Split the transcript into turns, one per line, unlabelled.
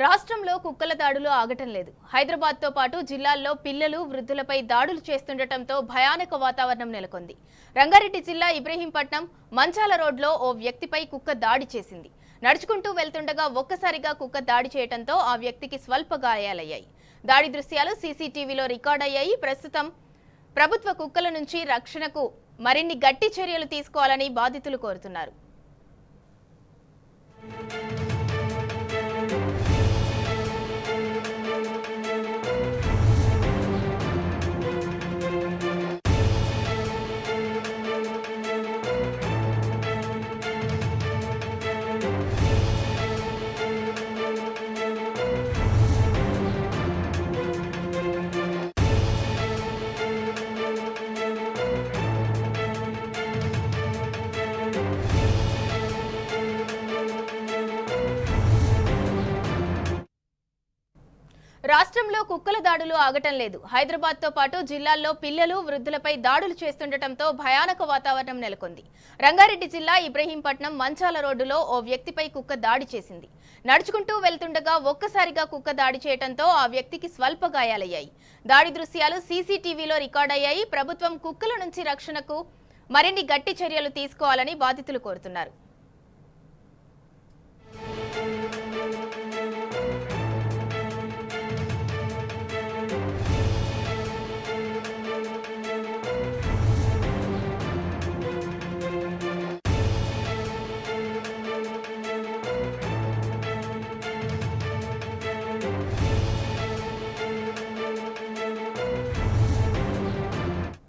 రాష్ట్రంలో కుక్కల దాడులు ఆగటం లేదు. హైదరాబాద్తో పాటు జిల్లాల్లో పిల్లలు, వృద్ధులపై దాడులు చేస్తుండటంతో భయానక వాతావరణం నెలకొంది. రంగారెడ్డి జిల్లా ఇబ్రహీంపట్నం మంచాల రోడ్లో ఓ వ్యక్తిపై కుక్క దాడి చేసింది. నడుచుకుంటూ వెళ్తుండగా ఒక్కసారిగా కుక్క దాడి చేయడంతో ఆ వ్యక్తికి స్వల్ప గాయాలయ్యాయి. దాడి దృశ్యాలు సీసీటీవీలో రికార్డయ్యాయి. ప్రస్తుతం ప్రభుత్వ కుక్కల నుంచి రక్షణకు మరిన్ని గట్టి చర్యలు తీసుకోవాలని బాధితులు కోరుతున్నారు. రాష్ట్రంలో కుక్కల దాడులు ఆగటం లేదు. హైదరాబాద్తో పాటు జిల్లాల్లో పిల్లలు, వృద్ధులపై దాడులు చేస్తుండటంతో భయానక వాతావరణం నెలకొంది. రంగారెడ్డి జిల్లా ఇబ్రహీంపట్నం మంచాల రోడ్డులో ఓ వ్యక్తిపై కుక్క దాడి చేసింది. నడుచుకుంటూ వెళ్తుండగా ఒక్కసారిగా కుక్క దాడి చేయడంతో ఆ వ్యక్తికి స్వల్ప గాయాలయ్యాయి. దాడి దృశ్యాలు సీసీటీవీలో రికార్డయ్యాయి. ప్రభుత్వం కుక్కల నుంచి రక్షణకు మరిన్ని గట్టి చర్యలు తీసుకోవాలని బాధితులు కోరుతున్నారు.